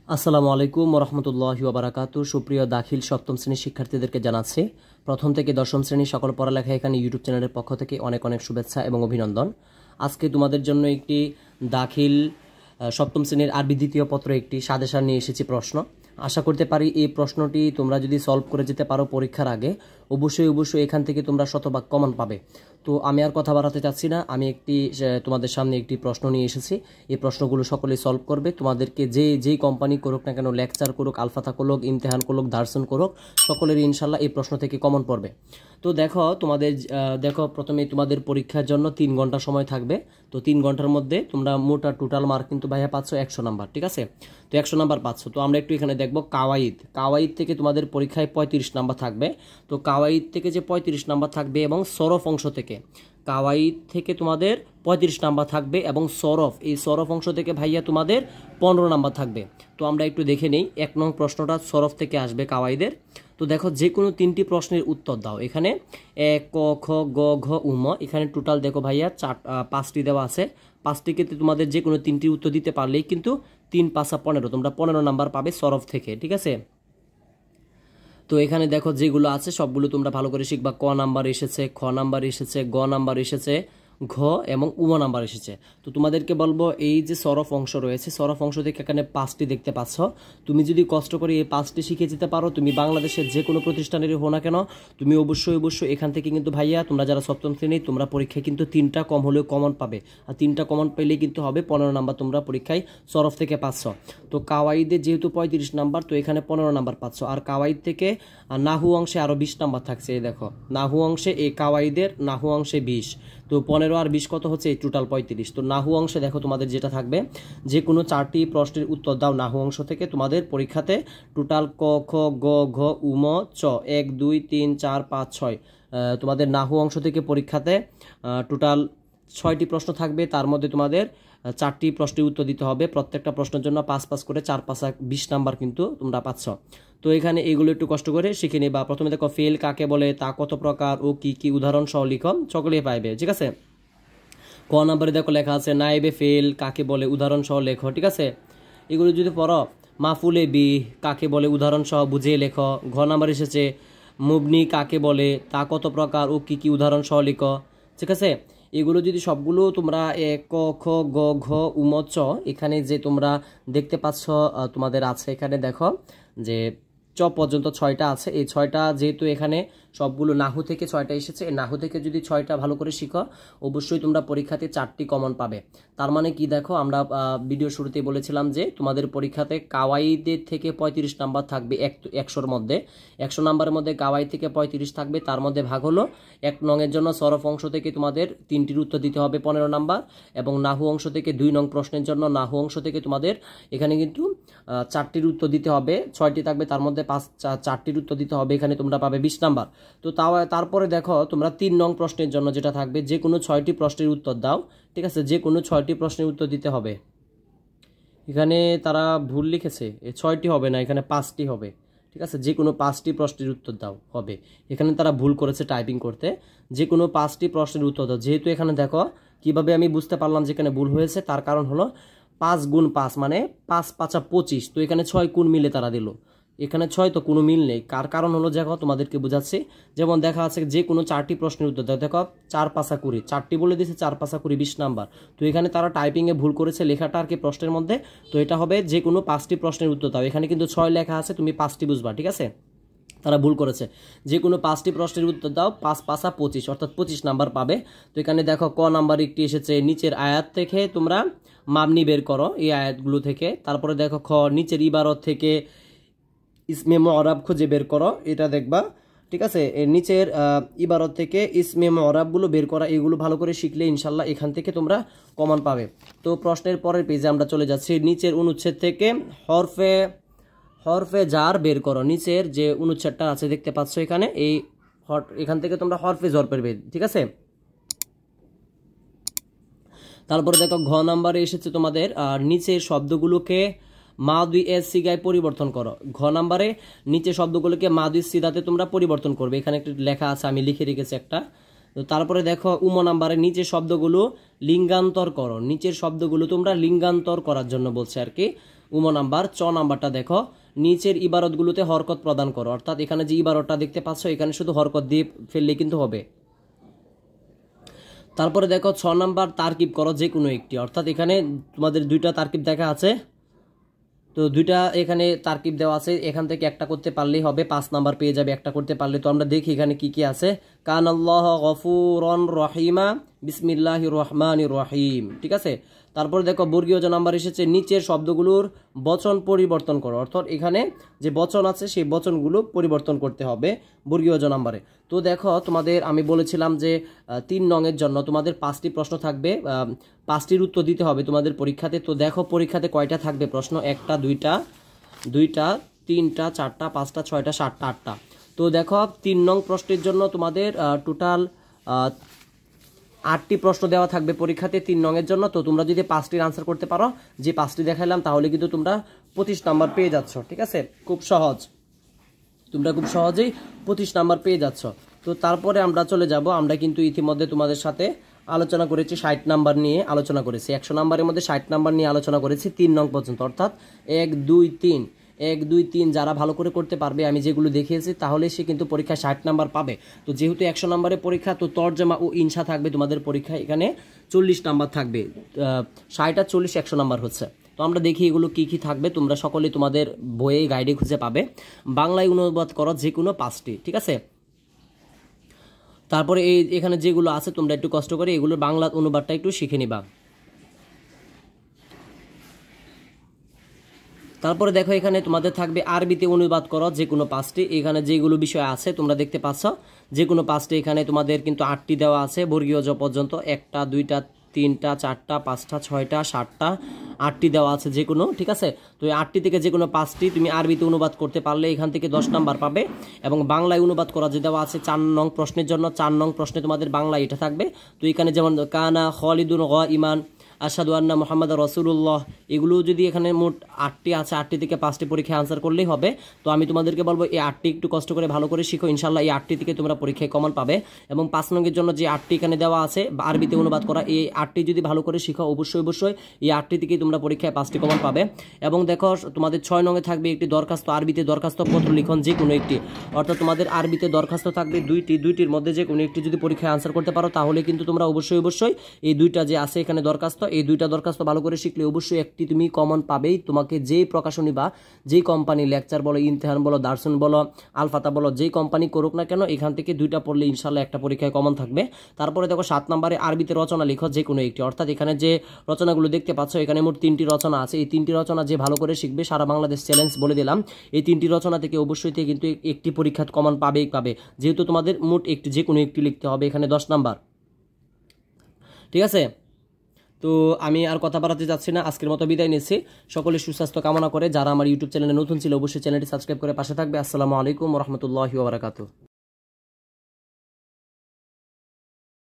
আসসালামু আলাইকুম ওরহমতুল্লাহি ওয়া বারাকাতুহু। সুপ্রিয় দাখিল সপ্তম শ্রেণীর শিক্ষার্থীদেরকে জানাচ্ছি প্রথম থেকে দশম শ্রেণীর সকল পড়ালেখা এখানে ইউটিউব চ্যানেলের পক্ষ থেকে অনেক অনেক শুভেচ্ছা এবং অভিনন্দন। আজকে তোমাদের জন্য একটি দাখিল সপ্তম শ্রেণীর আরবি দ্বিতীয় পত্র একটি সাজেশন নিয়ে এসেছি প্রশ্ন। আশা করতে পারি এই প্রশ্নটি তোমরা যদি সলভ করে যেতে পারো পরীক্ষার আগে অবশ্যই এখান থেকে তোমরা শতভাগ কমন পাবে। তো আমি আর কথা বাড়াতে চাচ্ছি না, আমি তোমাদের সামনে একটি প্রশ্ন নিয়ে এসেছি। এই প্রশ্নগুলো সকলেই সলভ করবে। তোমাদেরকে যেই কোম্পানি করুক না কেন, লেকচার করুক, আলফাতা করুক, ইমতেহান করুক, দার্সন করুক, সকলেরই ইনশাল্লাহ এই প্রশ্ন থেকে কমন পড়বে। তো দেখো প্রথমে তোমাদের পরীক্ষার জন্য 3 ঘন্টা সময় থাকবে। তো 3 ঘন্টার মধ্যে তোমরা টোটাল মার্ক কিন্তু ভাইয়া পাচ্ছ 100 নাম্বার, ঠিক আছে? তো 100 নাম্বার পাচ্ছ। তো আমরা একটু এখানে দেখবো কাওয়াইদ থেকে তোমাদের পরীক্ষায় 35 নাম্বার থাকবে। তো কাওয়াইদ থেকে যে 35 নাম্বার থাকবে এবং সরফ অংশ থেকে কাওয়াইদ থেকে তোমাদের 35 নাম্বার থাকবে এবং এই সরফ অংশ থেকে ভাইয়া তোমাদের 15 নাম্বার থাকবে। তো আমরা একটু দেখে নেই 1 নং প্রশ্নটা সরফ থেকে আসবে কাওয়াইদের। তো দেখো যে কোনো 3টি প্রশ্নের উত্তর দাও। এখানে ক, খ, গ, ঘ, উম, এখানে টোটাল দেখো ভাইয়া 5টি দেওয়া আছে। 5টি ক্ষেত্রে তোমাদের যে কোনো 3টির উত্তর দিতে পারলেই কিন্তু 3 × 5 = 15, তোমরা 15 নাম্বার পাবে সরফ থেকে, ঠিক আছে? তো এখানে দেখো যেগুলো আছে সবগুলো তোমরা ভালো করে শিখবা। ক নাম্বার এসেছে, খ নাম্বার এসেছে, গ নাম্বার এসেছে, ঘ এবং উম নাম্বার এসেছে। তো তোমাদেরকে বলবো এই যে সরফ অংশ রয়েছে, সরফ অংশ থেকে এখানে 5টি দেখতে পাচ্ছ। তুমি যদি কষ্ট করে এই 5টি শিখে যেতে পারো, তুমি বাংলাদেশের যে কোনো প্রতিষ্ঠানেরই হো না কেন, তুমি অবশ্যই এখান থেকে কিন্তু ভাইয়া তোমরা যারা সপ্তম শ্রেণী তোমরা পরীক্ষায় কিন্তু 3টা কম হলেও কমন পাবে। আর 3টা কমন পেলেই কিন্তু হবে 15 নাম্বার তোমরা পরীক্ষায় সরফ থেকে পাচ্ছ। তো কাওয়াইদে যেহেতু 35 নাম্বার, তো এখানে 15 নাম্বার পাচ্ছ। আর কাওয়াইদ থেকে নাহু অংশে আরও 20 নাম্বার থাকছে। এই দেখো নাহু অংশে এই কাওয়াইদের নাহু অংশে 20, তো 15 আর 20 কত হচ্ছে? এই টোটাল 35। তো নাহু অংশে দেখো তোমাদের যেটা থাকবে, যে কোনো 4টি প্রশ্নের উত্তর দাও নাহু অংশ থেকে। তোমাদের পরীক্ষাতে টোটাল ক, খ, গ, ঘ, উম, চ 1 2 3 4 5 6 তোমাদের নাহু অংশ থেকে পরীক্ষাতে টোটাল 6টি প্রশ্ন থাকবে। তার মধ্যে তোমাদের 4টি প্রশ্নের উত্তর দিতে হবে। প্রত্যেকটা প্রশ্নের জন্য 5 করে 4 5 20 নাম্বার কিন্তু তোমরা পাচ্ছ। তো এখানে এগুলো একটু কষ্ট করে শিখে নিবা। প্রথমে দেখো ফেল কাকে বলে, তা কত প্রকার ও কি কি উদাহরণ সহ লিখো, সকলেই পাইবে, ঠিক আছে? ক নাম্বারে দেখো লেখা আছে নাইবে ফেল কাকে বলে, উদাহরণ সহ লেখো, ঠিক আছে? এগুলো যদি পড়ো মাফুলে বি কাকে বলে, উদাহরণ সহ বুঝিয়ে লেখো। ঘ নাম্বার এসেছে মুবনি কাকে বলে, তা কত প্রকার ও কি কি উদাহরণ সহ লিখো, ঠিক আছে? এগুলো যদি সবগুলো তোমরা ক, খ, গ, ঘ, উম, চ এখানে যে তোমরা দেখতে পাচ্ছ তোমাদের আছে এখানে দেখো যে চ পর্যন্ত 6টা আছে। এই 6টা যেহেতু এখানে সবগুলো নাহু থেকে 6টা এসেছে, এই নাহু থেকে যদি 6টা ভালো করে শিখো অবশ্যই তোমরা পরীক্ষাতে 4টি কমন পাবে। তার মানে কি দেখো, আমরা ভিডিও শুরুতেই বলেছিলাম যে তোমাদের পরীক্ষাতে কাওয়াইদের থেকে 35 নাম্বার থাকবে 100-র মধ্যে। 100 নাম্বারের মধ্যে কাওয়াইদ থেকে 35 থাকবে। তার মধ্যে ভাগ হলো 1 নংয়ের জন্য সরফ অংশ থেকে তোমাদের 3টির উত্তর দিতে হবে 15 নাম্বার, এবং নাহু অংশ থেকে 2 নং প্রশ্নের জন্য নাহু অংশ থেকে তোমাদের এখানে কিন্তু 4টির উত্তর দিতে হবে। 6টি থাকবে, তার মধ্যে 4টির উত্তর দিতে হবে, এখানে তোমরা পাবে 20 নাম্বার। তো তারপরে দেখো তোমরা 3 নং প্রশ্নের জন্য যেটা থাকবে, যে কোনো 6টি প্রশ্নের উত্তর দাও, ঠিক আছে? যে কোনো 6টি প্রশ্নের উত্তর দিতে হবে। এখানে তারা ভুল লিখেছে, এই 6টি হবে না, এখানে 5টি হবে, ঠিক আছে? যে কোনো 5টি প্রশ্নের উত্তর দাও হবে। এখানে তারা ভুল করেছে টাইপিং করতে, যে কোনো 5টি প্রশ্নের উত্তর দাও। যেহেতু এখানে দেখো কিভাবে আমি বুঝতে পারলাম যে এখানে ভুল হয়েছে, তার কারণ হলো 5 × 5 মানে 5 × 5 = 25। তো এখানে 6 কোণ মিলে তারা দিল, এখানে 6, তো কোনো মিল নেই। কারণ হলো দেখো তোমাদেরকে বোঝাচ্ছি, যেমন দেখা আছে যে কোনো 4টি প্রশ্নের উত্তর দাও। দেখো 4 × 5 = 20, 4টি বলে দিয়েছে, 4 × 5 = 20, 20 নাম্বার। তো এখানে তারা টাইপিংয়ে ভুল করেছে লেখাটা আর কি প্রশ্নের মধ্যে। তো এটা হবে যে কোনো 5টি প্রশ্নের উত্তর দাও। এখানে কিন্তু 6 লেখা আছে, তুমি 5টি বুঝবা, ঠিক আছে? তারা ভুল করেছে। যে কোনো 5টি প্রশ্নের উত্তর দাও, 5 × 5 = 25, অর্থাৎ 25 নাম্বার পাবে। তো এখানে দেখো ক নাম্বার একটি এসেছে, নিচের আয়াত থেকে তোমরা মাবনি বের করো এই আয়াতগুলো থেকে। তারপরে দেখো খ নিচের ইবারত থেকে ইসমে মুআরাব খুঁজে বের করো, এটা দেখবা, ঠিক আছে? এর নিচের ইবারত থেকে ইসমে মুআরাবগুলো বের করা, এগুলো ভালো করে শিখলে ইনশাল্লাহ এখান থেকে তোমরা কমন পাবে। তো প্রশ্নের পরের পেজে আমরা চলে যাচ্ছি। নিচের অনুচ্ছেদ থেকে হরফে জার বের করো। নিচের যে অনুচ্ছেদটা আছে দেখতে পাচ্ছ এখানে, এখান থেকে তোমরা হরফে জরফের বের, ঠিক আছে? তারপরে দেখো ঘ নাম্বারে এসেছে তোমাদের নিচের শব্দগুলোকে মাদি এর সিগায় পরিবর্তন করো। ঘ নাম্বারে নিচে শব্দগুলোকে মাদি সিদাতে তোমরা পরিবর্তন করবে। এখানে একটু লেখা আছে, আমি লিখে রেখেছি একটা, তো তারপরে দেখো উম নাম্বারের নিচের শব্দগুলো লিঙ্গান্তর করো, নিচের শব্দগুলো তোমরা লিঙ্গান্তর করার জন্য বলছে আর কি। উম নাম্বার। চ নাম্বারটা দেখো নিচের ইবারতগুলোতে হরকত প্রদান করো, অর্থাৎ এখানে যে ইবারতটা দেখতে পাচ্ছ এখানে শুধু হরকত দিয়ে ফেললে কিন্তু হবে। তারপরে দেখো 6 নাম্বার তারকিব করো যে কোনো একটি, অর্থাৎ এখানে তোমাদের দুইটা তারকিব দেখা আছে, তো দুইটা এখানে তারকিব দেওয়া আছে, এখান থেকে একটা করতে পারলেই হবে, 5 নাম্বার পেয়ে যাবে একটা করতে পারলে। তো আমরা দেখি এখানে কি কি আছে। কান আল্লাহ গফুরন রহিমা বিসমিল্লাহির রহমানির রহিম, ঠিক আছে। তারপর দেখো বর্গীয় জ নাম্বার এসেছে নিচের শব্দগুলোর বচন পরিবর্তন করো, অর্থাৎ এখানে যে বচন আছে সেই বচনগুলো পরিবর্তন করতে হবে বর্গীয় জ নাম্বারে। তো দেখো তোমাদের আমি বলেছিলাম যে 3 নংয়ের জন্য তোমাদের 5টি প্রশ্ন থাকবে, 5টির উত্তর দিতে হবে তোমাদের পরীক্ষাতে। তো দেখো পরীক্ষাতে কয়টা থাকবে প্রশ্ন, 1টা 2টা 3টা 4টা 5টা 6টা 7টা 8টা। তো দেখো 3 নং প্রশ্নের জন্য তোমাদের টোটাল 8টি প্রশ্ন দেওয়া থাকবে পরীক্ষাতে 3 নংয়ের জন্য। তো তোমরা যদি 5টির আনসার করতে পারো, যে 5টি দেখাইলাম, তাহলে কিন্তু তোমরা 25 নাম্বার পেয়ে যাচ্ছ, ঠিক আছে। খুব সহজ, তোমরা খুব সহজেই 25 নাম্বার পেয়ে যাচ্ছ। তো তারপরে আমরা চলে যাব, আমরা কিন্তু ইতিমধ্যে তোমাদের সাথে আলোচনা করেছি 60 নাম্বার নিয়ে আলোচনা করেছি, 100 নাম্বারের মধ্যে 60 নাম্বার নিয়ে আলোচনা করেছি 3 নং পর্যন্ত, অর্থাৎ 1 2 3 যারা ভালো করে করতে পারবে আমি যেগুলো দেখিয়েছি, তাহলে সে কিন্তু পরীক্ষায় 60 নাম্বার পাবে। তো যেহেতু 100 নাম্বারের পরীক্ষা, তো তর্জমা ও ইনশা থাকবে তোমাদের পরীক্ষায়, এখানে 40 নাম্বার থাকবে, 60 আর 40 100 নাম্বার হচ্ছে। তো আমরা দেখি এগুলো কি কি থাকবে, তোমরা সকলে তোমাদের বইয়ে গাইডে খুঁজে পাবে। বাংলায় অনুবাদ করো যে কোনো 5টি, ঠিক আছে। তারপরে এখানে যেগুলো আছে তোমরা একটু কষ্ট করে এগুলোর বাংলা অনুবাদটা একটু শিখে নিবা। তারপরে দেখো এখানে তোমাদের থাকবে আরবিতে অনুবাদ করো যে কোনো 5টি, এখানে যেগুলো বিষয় আছে তোমরা দেখতে পাচ্ছ যে কোনো 5টি, এখানে তোমাদের কিন্তু 8টি দেওয়া আছে বর্গীয় জ পর্যন্ত, 1টা 2টা 3টা 4টা 5টা 6টা 7টা 8টি দেওয়া আছে যে কোনো, ঠিক আছে। তো এই 8টি থেকে যে কোনো 5টি তুমি আরবিতে অনুবাদ করতে পারলে এখান থেকে 10 নাম্বার পাবে। এবং বাংলায় অনুবাদ করা যে দেওয়া আছে 4 নং প্রশ্নের জন্য, 4 নং প্রশ্নে তোমাদের বাংলা এটা থাকবে। তো এখানে যেমন কানা খালিদুন ইমান আশহাদু আন্না মুহাম্মাদ রাসূলুল্লাহ, এগুলো যদি এখানে মোট 8টি আছে, 8টি থেকে 5টি পরীক্ষায় আনসার করলেই হবে। তো আমি তোমাদেরকে বলবো এই 8টি একটু কষ্ট করে ভালো করে শিখো, ইনশাআল্লাহ এই 8টি থেকে তোমরা পরীক্ষায় কমন পাবে। এবং 5 নংয়ের জন্য যে 8টি এখানে দেওয়া আছে আরবিতে অনুবাদ করা, এই 8টি যদি ভালো করে শিখো অবশ্যই এই 8টি থেকে তোমরা পরীক্ষায় 5টি কমন পাবে। এবং দেখো তোমাদের 6 নংয়ে থাকবে একটি দরখাস্ত, আরবিতে দরখাস্ত পত্র লিখন যে কোনো একটি, অর্থাৎ তোমাদের আরবিতে দরখাস্ত থাকবে 2টির মধ্যে যে কোনো একটি যদি পরীক্ষায় আনসার করতে পারো, তাহলে কিন্তু তোমরা অবশ্যই এই 2টা যে আছে এখানে দরখাস্ত, এই 2টা দরখাস্ত ভালো করে শিখলে অবশ্যই একটি তুমি কমন পাবেই। তোমাকে যেই প্রকাশনী বা যেই কোম্পানি, লেকচার বলো, ইমতিহান বলো, দার্সুন বলো, আলফাতা বলো, যেই কোম্পানি করুক না কেন, এখান থেকে 2টা পড়লে ইনশাআল্লাহ একটা পরীক্ষায় কমন থাকবে। তারপরে দেখো 7 নম্বরে আরবিতে রচনা লিখো যে কোনো একটি, অর্থাৎ এখানে যে রচনাগুলো দেখতে পাচ্ছ এখানে মোট 3টি রচনা আছে, এই 3টি রচনা যে ভালো করে শিখবে, সারা বাংলাদেশ চ্যালেঞ্জ বলে দিলাম, এই 3টি রচনা থেকে অবশ্যই কিন্তু একটি পরীক্ষা কমন পাবে, যেহেতু তোমাদের মোট একটি যে কোনো একটি লিখতে হবে, এখানে 10 নাম্বার, ঠিক আছে। তো আমি আর কথা বাড়াতে যাচ্ছি না, আজকের মতো বিদায় নিচ্ছি। সকলে সুস্বাস্থ্য কামনা করে যারা আমার ইউটিউব চ্যানেলে নতুন ছিল অবশ্যই চ্যানেলটি সাবস্ক্রাইব করে পাশে থাকবে। আসসালামু আলাইকুম ওয়া রাহমাতুল্লাহি ওয়া বারাকাতুহু।